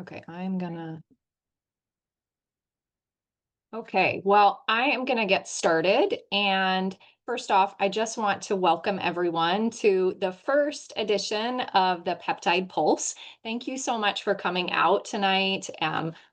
Okay, okay, well, I am gonna get started. And first off, I just want to welcome everyone to the first edition of the Peptide Pulse. Thank you so much for coming out tonight.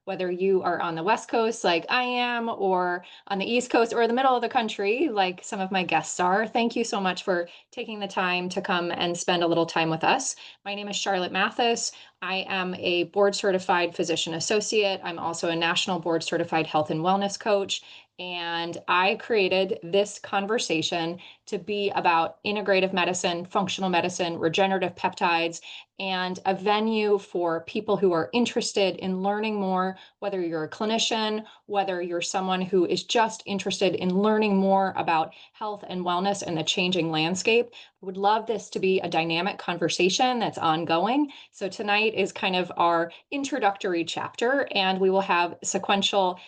Whether you are on the West Coast like I am, or on the East Coast or the middle of the country like some of my guests are, thank you so much for taking the time to come and spend a little time with us. My name is Charlotte Mathis. I am a board certified physician associate. I'm also a national board certified health and wellness coach. And I created this conversation to be about integrative medicine, functional medicine, regenerative peptides, and a venue for people who are interested in learning more, whether you're a clinician, whether you're someone who is just interested in learning more about health and wellness and the changing landscape. I would love this to be a dynamic conversation that's ongoing. So tonight is kind of our introductory chapter, and we will have sequential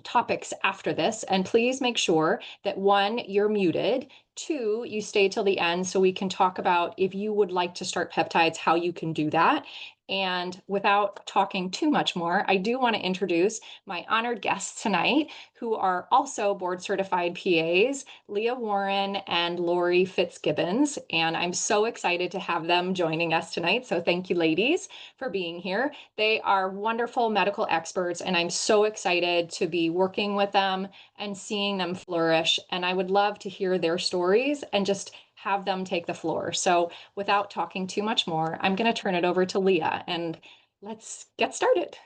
topics after this. And please make sure that one, you're muted. Two, you stay till the end so we can talk about if you would like to start peptides, how you can do that. And without talking too much more, I do want to introduce my honored guests tonight, who are also board certified PAs, Leah Warren and Lori Fitzgibbons. And I'm so excited to have them joining us tonight. So thank you, ladies, for being here. They are wonderful medical experts, and I'm so excited to be working with them and seeing them flourish. And I would love to hear their stories and just have them take the floor. So without talking too much more, I'm going to turn it over to Leah, and let's get started.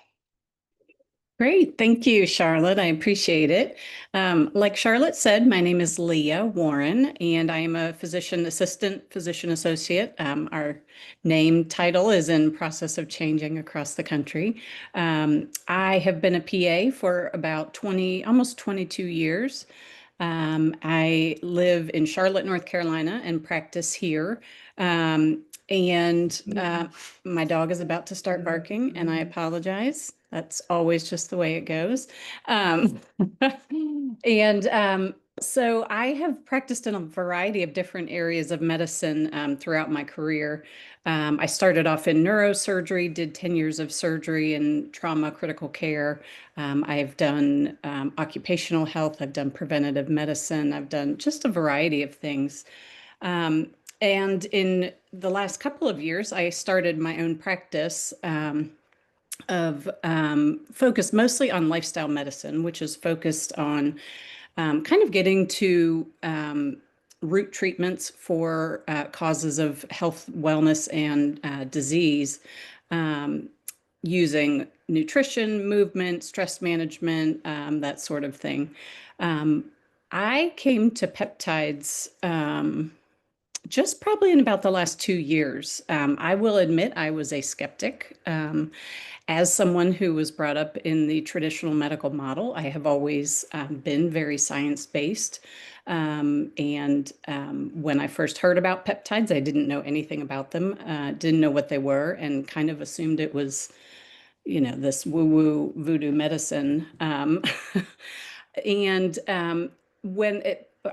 Great. Thank you, Charlotte. I appreciate it. Like Charlotte said, my name is Leah Warren, and I am a physician assistant, physician associate. Our name title is in process of changing across the country. I have been a PA for about 20, almost 22 years. I live in Charlotte, North Carolina, and practice here. My dog is about to start barking, and I apologize. That's always just the way it goes. Um, so I have practiced in a variety of different areas of medicine throughout my career. I started off in neurosurgery, did 10 years of surgery and trauma critical care. I've done occupational health, I've done preventative medicine, I've done just a variety of things. And in the last couple of years, I started my own practice of focused mostly on lifestyle medicine, which is focused on kind of getting to root treatments for causes of health, wellness, and disease, using nutrition, movement, stress management, that sort of thing. I came to peptides just probably in about the last 2 years. I will admit I was a skeptic. As someone who was brought up in the traditional medical model, I have always been very science-based. When I first heard about peptides, I didn't know anything about them, didn't know what they were, and kind of assumed it was, this woo-woo voodoo medicine. And when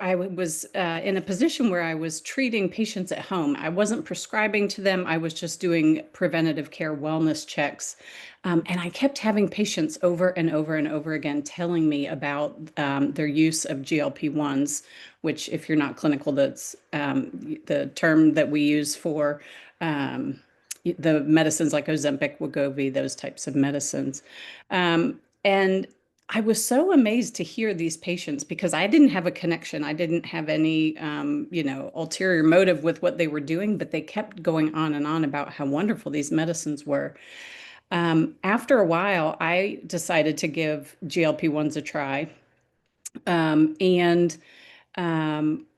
I was in a position where I was treating patients at home. I wasn't prescribing to them. I was just doing preventative care wellness checks. And I kept having patients over and over and over again telling me about their use of GLP-1s, which, if you're not clinical, that's the term that we use for the medicines like Ozempic, Wegovy, those types of medicines. And I was so amazed to hear these patients because I didn't have a connection. I didn't have any, ulterior motive with what they were doing, but they kept going on and on about how wonderful these medicines were. After a while, I decided to give GLP-1s a try, and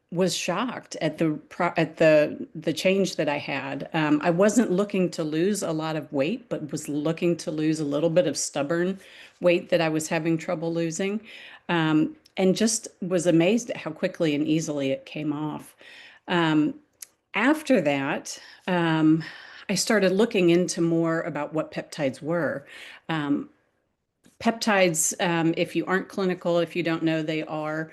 was shocked at the change that I had. I wasn't looking to lose a lot of weight, but was looking to lose a little bit of stubborn weight that I was having trouble losing, and just was amazed at how quickly and easily it came off. Um, After that, I started looking into more about what peptides were. Um, Peptides, if you aren't clinical, if you don't know, they are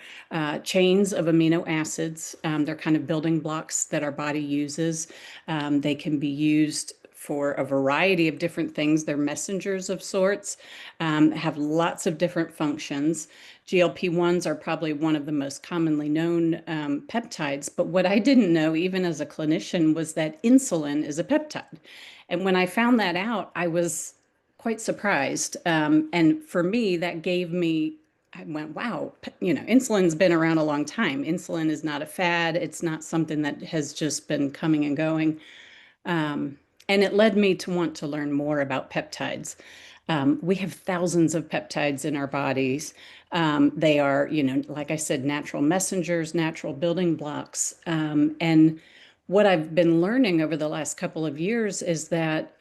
chains of amino acids. They're kind of building blocks that our body uses. They can be used for a variety of different things. They're messengers of sorts, have lots of different functions. GLP-1s are probably one of the most commonly known peptides. But what I didn't know, even as a clinician, was that insulin is a peptide. And when I found that out, I was quite surprised. And for me, that gave me, I went, wow, insulin's been around a long time. Insulin is not a fad. It's not something that has just been coming and going. Um, and it led me to want to learn more about peptides. We have thousands of peptides in our bodies. They are, like I said, natural messengers, natural building blocks. And what I've been learning over the last couple of years is that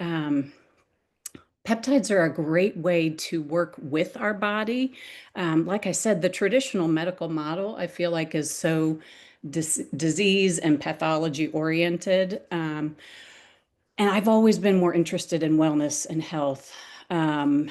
peptides are a great way to work with our body. Like I said, the traditional medical model, I feel like, is so disease and pathology oriented. And I've always been more interested in wellness and health, um,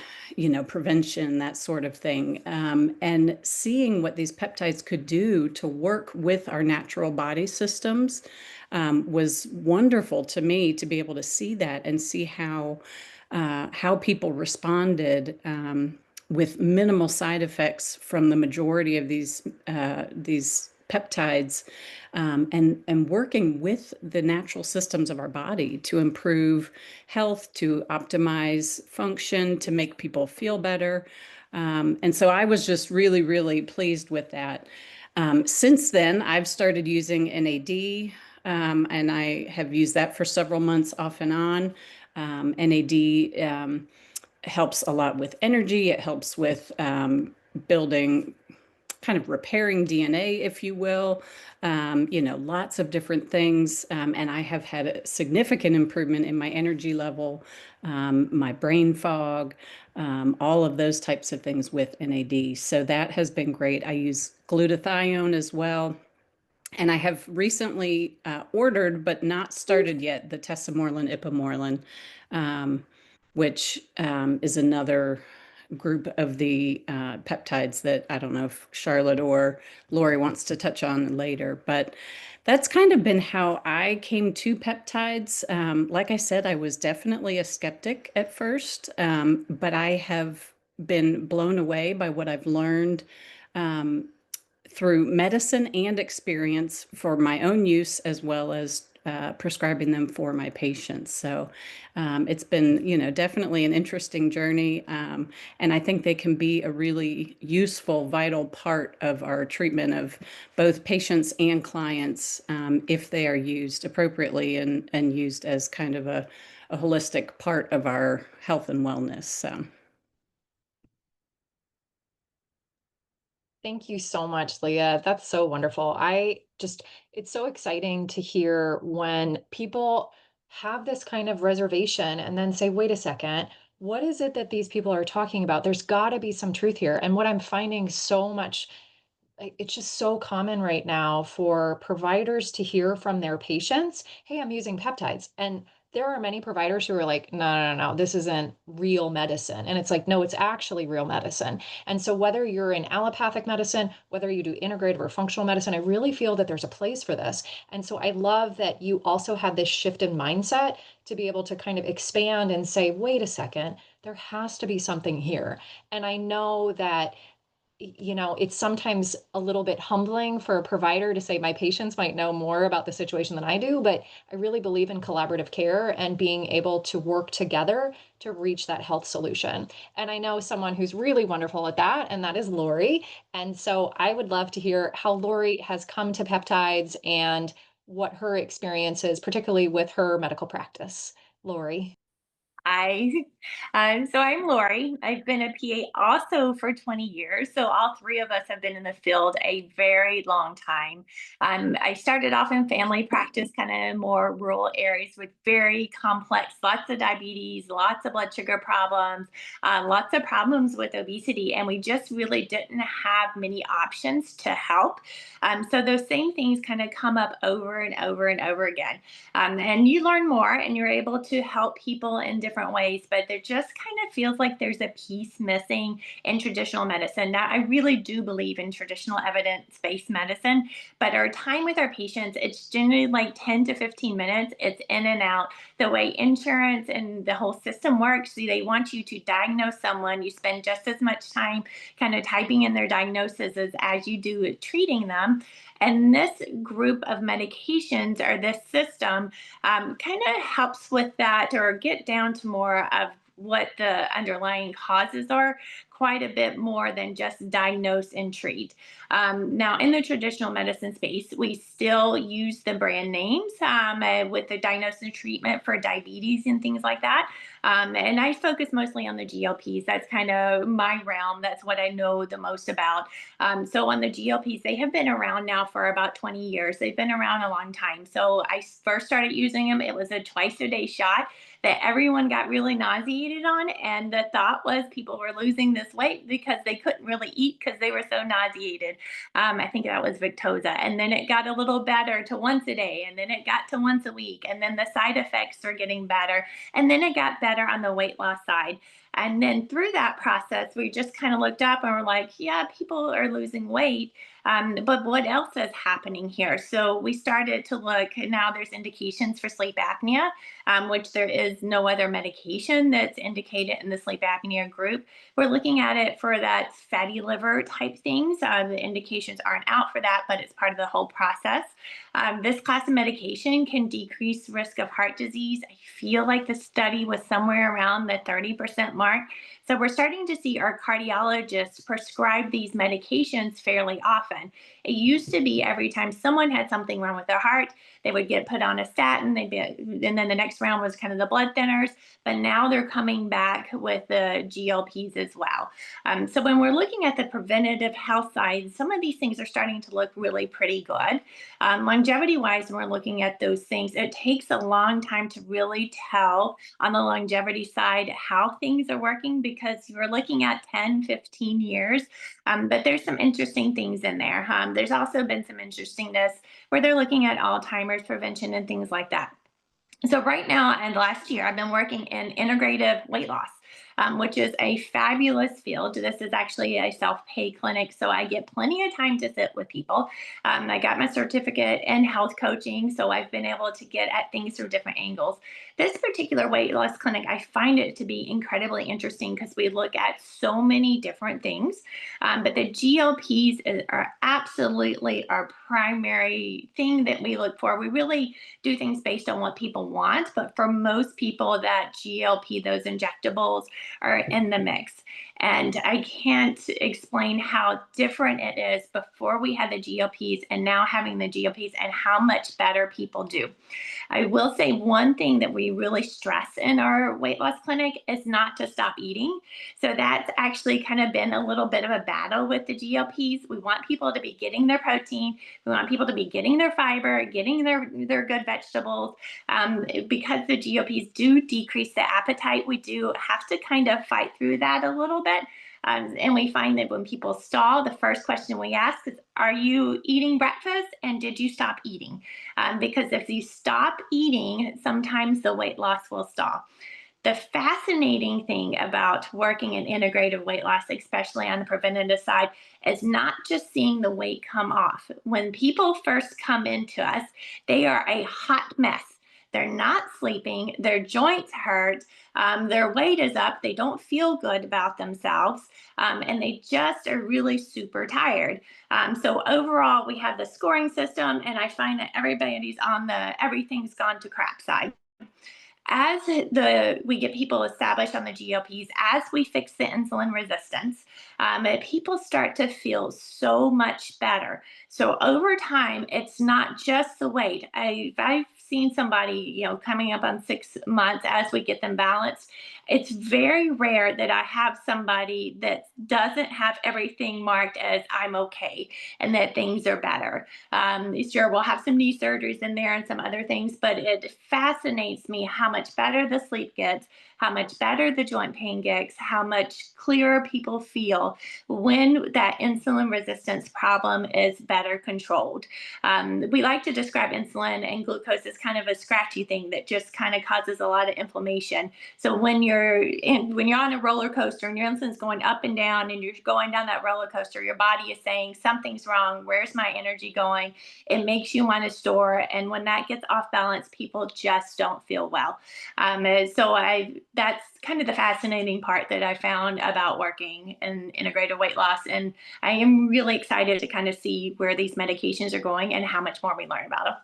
prevention, that sort of thing. And seeing what these peptides could do to work with our natural body systems was wonderful to me to be able to see that and see how people responded with minimal side effects from the majority of these peptides, and working with the natural systems of our body to improve health, to optimize function, to make people feel better. And so I was just really, really pleased with that. Since then, I've started using NAD, and I have used that for several months off and on. NAD helps a lot with energy. It helps with building, kind of repairing DNA, if you will, lots of different things. And I have had a significant improvement in my energy level, my brain fog, all of those types of things with NAD. So that has been great. I use glutathione as well. And I have recently ordered, but not started yet, the tesamorelin ipamorelin, which is another group of the peptides that I don't know if Charlotte or Lori wants to touch on later. But that's kind of been how I came to peptides. Like I said, I was definitely a skeptic at first, but I have been blown away by what I've learned through medicine and experience for my own use, as well as prescribing them for my patients. So it's been, definitely an interesting journey. And I think they can be a really useful, vital part of our treatment of both patients and clients, if they are used appropriately and used as kind of a holistic part of our health and wellness. So. Thank you so much, Leah. That's so wonderful. It's so exciting to hear when people have this kind of reservation and then say, wait a second, what is it that these people are talking about? There's got to be some truth here. And what I'm finding so much, it's just so common right now for providers to hear from their patients, hey, I'm using peptides. And there are many providers who are like, no, this isn't real medicine. And it's like, no, it's actually real medicine. And so whether you're in allopathic medicine, whether you do integrative or functional medicine, I really feel that there's a place for this. And so I love that you also have this shift in mindset to be able to kind of expand and say, wait a second, there has to be something here. And I know that it's sometimes a little bit humbling for a provider to say my patients might know more about the situation than I do, but I really believe in collaborative care and being able to work together to reach that health solution. And I know someone who's really wonderful at that, and that is Lori. And so I would love to hear how Lori has come to peptides and what her experience is, particularly with her medical practice. Lori. I, so I'm Lori. I've been a PA also for 20 years. So all three of us have been in the field a very long time. I started off in family practice, kind of more rural areas with very complex, lots of diabetes, lots of blood sugar problems, lots of problems with obesity. And we just really didn't have many options to help. So those same things kind of come up over and over and over again. And you learn more and you're able to help people in different ways, but there just kind of feels like there's a piece missing in traditional medicine. Now, I really do believe in traditional evidence-based medicine, but our time with our patients, it's generally like 10 to 15 minutes. It's in and out. The way insurance and the whole system works, they want you to diagnose someone. You spend just as much time kind of typing in their diagnosis as you do treating them. And this group of medications or this system kind of helps with that, or get down to more of what the underlying causes are, quite a bit more than just diagnose and treat. Now, in the traditional medicine space, we still use the brand names with the diagnosis and treatment for diabetes and things like that. And I focus mostly on the GLPs. That's kind of my realm. That's what I know the most about. So on the GLPs, they have been around now for about 20 years. They've been around a long time. So I first started using them. It was a twice a day shot that everyone got really nauseated on. And the thought was people were losing this weight because they couldn't really eat because they were so nauseated. I think that was Victoza. And then it got a little better to once a day. And then it got to once a week. And then the side effects were getting better. And then it got better on the weight loss side. And then through that process, we just kind of looked up and we're like, yeah, people are losing weight. But what else is happening here? So we started to look, now there's indications for sleep apnea, which there is no other medication that's indicated in the sleep apnea group. We're looking at it for that fatty liver type things. The indications aren't out for that, but it's part of the whole process. This class of medication can decrease risk of heart disease. I feel like the study was somewhere around the 30% mark. So we're starting to see our cardiologists prescribe these medications fairly often. It used to be every time someone had something wrong with their heart, they would get put on a statin, and then the next round was kind of the blood thinners. But now they're coming back with the GLPs as well. So when we're looking at the preventative health side, some of these things are starting to look really pretty good. Longevity-wise, when we're looking at those things, it takes a long time to really tell on the longevity side how things are working, because you're looking at 10, 15 years. But there's some interesting things in there. There's also been some interestingness where they're looking at Alzheimer's prevention and things like that. So right now and last year, I've been working in integrative weight loss, which is a fabulous field. This is actually a self-pay clinic, so I get plenty of time to sit with people. I got my certificate in health coaching, so I've been able to get at things through different angles. This particular weight loss clinic, I find it to be incredibly interesting because we look at so many different things. But the GLPs are absolutely our primary thing that we look for. We really do things based on what people want, but for most people, that GLP, those injectables, are in the mix. And I can't explain how different it is before we had the GLPs and now having the GLPs, and how much better people do. I will say one thing that we really stress in our weight loss clinic is not to stop eating. So that's actually kind of been a little bit of a battle with the GLPs. We want people to be getting their protein. We want people to be getting their fiber, getting their good vegetables. Because the GLPs do decrease the appetite, we do have to kind of fight through that a little bit. And we find that when people stall, the first question we ask is, are you eating breakfast and did you stop eating? Because if you stop eating, sometimes the weight loss will stall. The fascinating thing about working in integrative weight loss, especially on the preventative side, is not just seeing the weight come off. When people first come into us, they are a hot mess. They're not sleeping, their joints hurt, their weight is up, they don't feel good about themselves, and they just are really super tired. So overall, we have the scoring system, and I find that everybody's on the everything's gone to crap side. As we get people established on the GLPs, as we fix the insulin resistance, people start to feel so much better. So over time, it's not just the weight. I've seen somebody, coming up on 6 months as we get them balanced. It's very rare that I have somebody that doesn't have everything marked as I'm okay and that things are better. Sure, we'll have some knee surgeries in there and some other things, but it fascinates me how much better the sleep gets, how much better the joint pain gets, how much clearer people feel when that insulin resistance problem is better controlled. We like to describe insulin and glucose as kind of a scratchy thing that just kind of causes a lot of inflammation. So when when you're on a roller coaster and your insulin's going up and down and you're going down that roller coaster, your body is saying something's wrong. Where's my energy going? It makes you want to store, and when that gets off balance, people just don't feel well. That's kind of the fascinating part that I found about working in integrated weight loss, and I am really excited to kind of see where these medications are going and how much more we learn about them.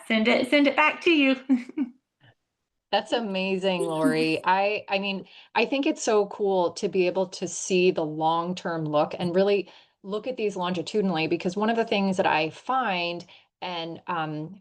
Send it back to you. That's amazing, Lori. I mean, I think it's so cool to be able to see the long-term look and really look at these longitudinally, because one of the things that I find, and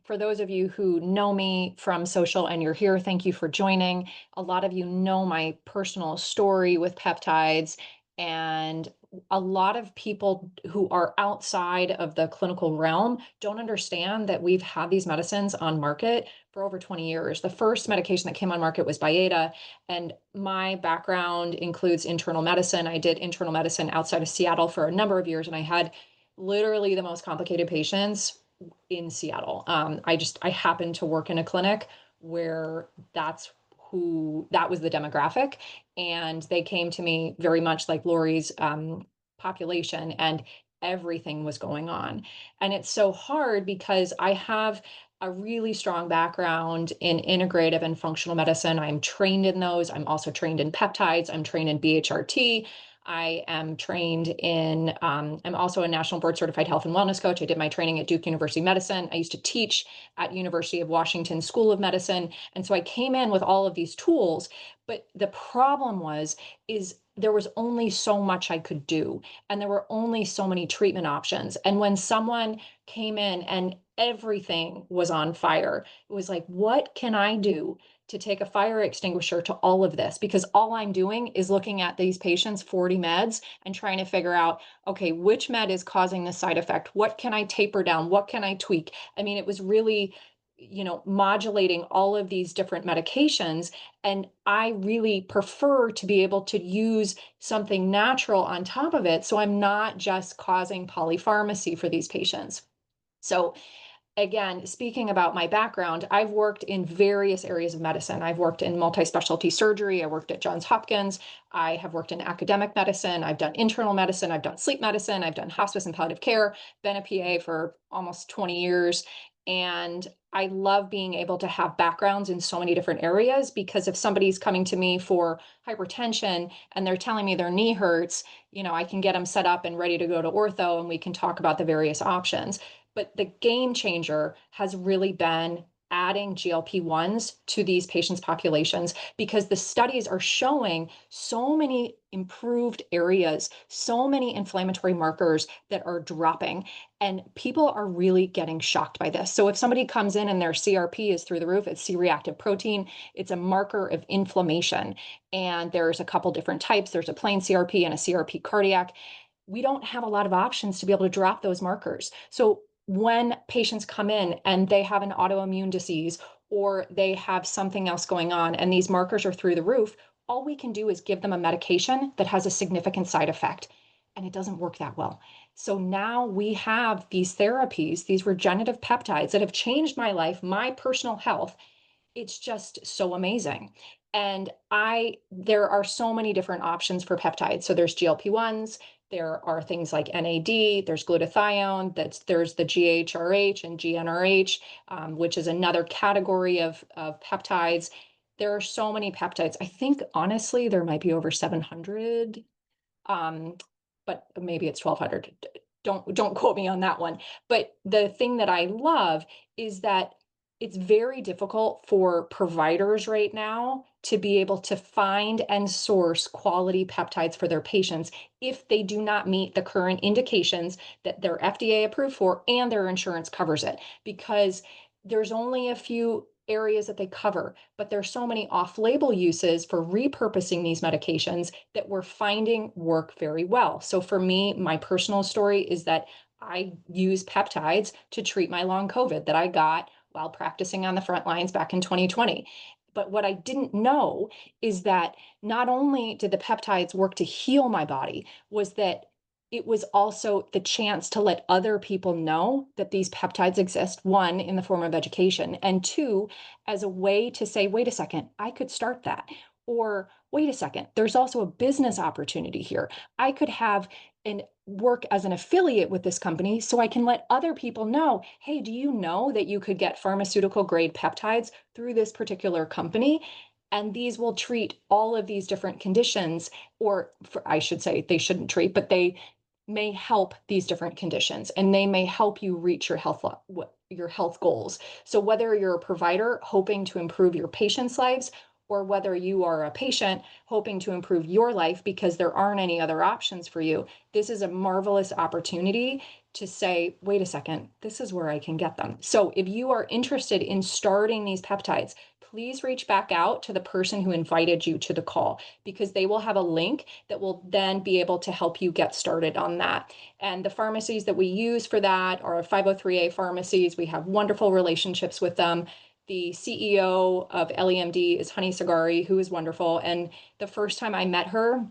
for those of you who know me from social and you're here, thank you for joining. A lot of you know my personal story with peptides, and a lot of people who are outside of the clinical realm don't understand that we've had these medicines on market for over 20 years. The first medication that came on market was Byetta, and my background includes internal medicine. I did internal medicine outside of Seattle for a number of years, and I had literally the most complicated patients in Seattle. I happened to work in a clinic where that was the demographic, and they came to me very much like Lori's population, and everything was going on. And it's so hard because I have a really strong background in integrative and functional medicine. I'm trained in those. I'm also trained in peptides. I'm trained in BHRT. I am trained in, I'm also a national board certified health and wellness coach. I did my training at Duke University Medicine. I used to teach at University of Washington School of Medicine. And so I came in with all of these tools, but the problem is there was only so much I could do, and there were only so many treatment options. And when someone came in and everything was on fire, it was like, what can I do to take a fire extinguisher to all of this? Because all I'm doing is looking at these patients' 40 meds and trying to figure out, okay, which med is causing this side effect? What can I taper down? What can I tweak? I mean, it was really, modulating all of these different medications. And I really prefer to be able to use something natural on top of it, so I'm not just causing polypharmacy for these patients. So again, speaking about my background, I've worked in various areas of medicine. I've worked in multi-specialty surgery. I worked at Johns Hopkins. I have worked in academic medicine. I've done internal medicine. I've done sleep medicine. I've done hospice and palliative care, been a PA for almost 20 years. And I love being able to have backgrounds in so many different areas, because if somebody's coming to me for hypertension and they're telling me their knee hurts, I can get them set up and ready to go to ortho, and we can talk about the various options. But the game changer has really been adding GLP-1s to these patients' populations, because the studies are showing so many improved areas, so many inflammatory markers that are dropping, and people are really getting shocked by this. So if somebody comes in and their CRP is through the roof, it's C-reactive protein, it's a marker of inflammation, and there's a couple different types. There's a plain CRP and a CRP cardiac. We don't have a lot of options to be able to drop those markers. So when patients come in and they have an autoimmune disease or they have something else going on and these markers are through the roof, all we can do is give them a medication that has a significant side effect, and it doesn't work that well. So now we have these therapies, these regenerative peptides that have changed my life, my personal health. It's just so amazing. And there are so many different options for peptides. So there's GLP-1s, there are things like NAD, there's glutathione, there's the GHRH and GnRH, which is another category of peptides. There are so many peptides. I think honestly, there might be over 700, um, but maybe it's 1,200. Don't quote me on that one. But the thing that I love is that it's very difficult for providers right now to be able to find and source quality peptides for their patients if they do not meet the current indications that they're FDA approved for and their insurance covers it, because there's only a few areas that they cover, but there's so many off-label uses for repurposing these medications that we're finding work very well. So for me, my personal story is that I use peptides to treat my long COVID that I got while practicing on the front lines back in 2020. But what I didn't know is that not only did the peptides work to heal my body, was that it was also the chance to let other people know that these peptides exist, one, in the form of education, and two, as a way to say, wait a second, I could start that. Or wait a second, there's also a business opportunity here. I could have and work as an affiliate with this company so I can let other people know, hey, do you know that you could get pharmaceutical grade peptides through this particular company? And these will treat all of these different conditions, or I should say, they shouldn't treat, but they may help these different conditions, and they may help you reach your health goals. So whether you're a provider hoping to improve your patients' lives, or whether you are a patient hoping to improve your life because there aren't any other options for you, this is a marvelous opportunity to say, wait a second, this is where I can get them. So if you are interested in starting these peptides, please reach back out to the person who invited you to the call, because they will have a link that will then be able to help you get started on that. And the pharmacies that we use for that are 503A pharmacies. We have wonderful relationships with them. The CEO of LEMD is Honey Sagari, who is wonderful. And the first time I met her,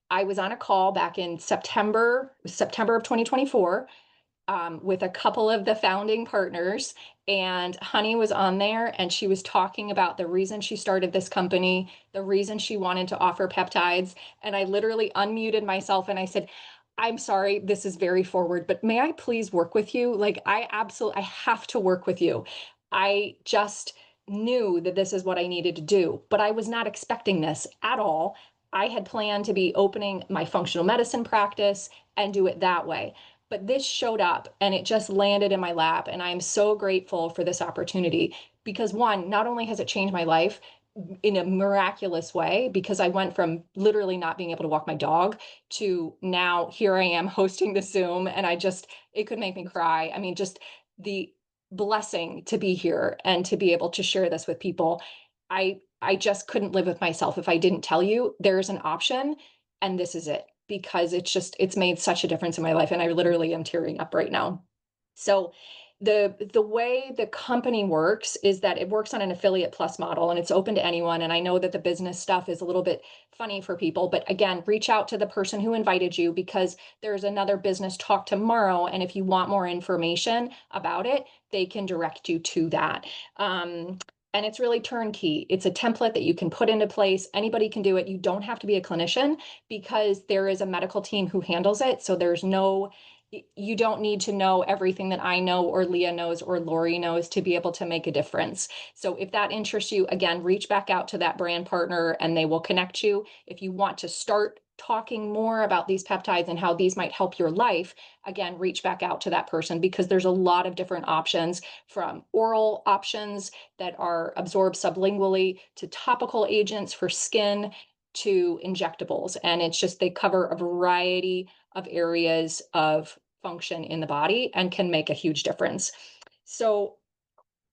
I was on a call back in September of 2024, with a couple of the founding partners, and Honey was on there, and she was talking about the reason she started this company, the reason she wanted to offer peptides. And I literally unmuted myself and I said, I'm sorry, this is very forward, but may I please work with you? Like, I have to work with you. I just knew that this is what I needed to do, but I was not expecting this at all. I had planned to be opening my functional medicine practice and do it that way. But this showed up and it just landed in my lap. And I'm so grateful for this opportunity because, one, not only has it changed my life in a miraculous way, because I went from literally not being able to walk my dog to now here I am hosting the Zoom, and it could make me cry. I mean, just the blessing to be here and to be able to share this with people. I just couldn't live with myself if I didn't tell you there's an option, and this is it, because it's made such a difference in my life, and I literally am tearing up right now. So the way the company works is that it works on an affiliate plus model, and it's open to anyone. And I know that the business stuff is a little bit funny for people, but again, reach out to the person who invited you, because there's another business talk tomorrow. And if you want more information about it, they can direct you to that. And it's really turnkey. It's a template that you can put into place. Anybody can do it. You don't have to be a clinician, because there is a medical team who handles it. So you don't need to know everything that I know or Leah knows or Lori knows to be able to make a difference. So if that interests you, again, reach back out to that brand partner and they will connect you. If you want to start talking more about these peptides and how these might help your life, again, reach back out to that person, because there's a lot of different options, from oral options that are absorbed sublingually to topical agents for skin to injectables. And it's just, they cover a variety of areas of function in the body and can make a huge difference. So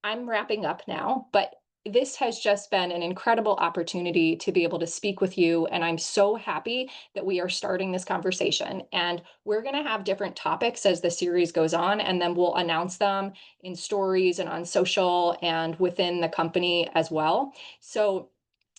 I'm wrapping up now, but this has just been an incredible opportunity to be able to speak with you. And I'm so happy that we are starting this conversation. And we're going to have different topics as the series goes on, and then we'll announce them in stories and on social and within the company as well. So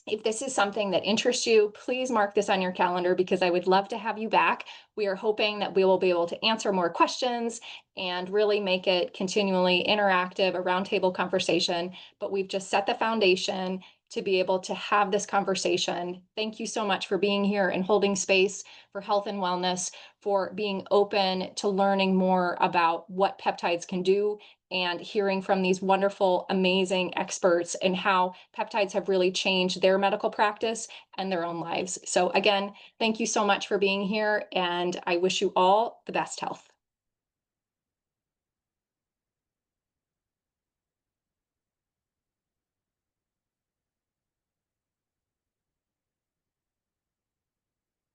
if this is something that interests you, please mark this on your calendar, because I would love to have you back. We are hoping that we will be able to answer more questions and really make it continually interactive, a roundtable conversation. But we've just set the foundation to be able to have this conversation. Thank you so much for being here and holding space for health and wellness, for being open to learning more about what peptides can do, and hearing from these wonderful, amazing experts and how peptides have really changed their medical practice and their own lives. So again, thank you so much for being here, and I wish you all the best health.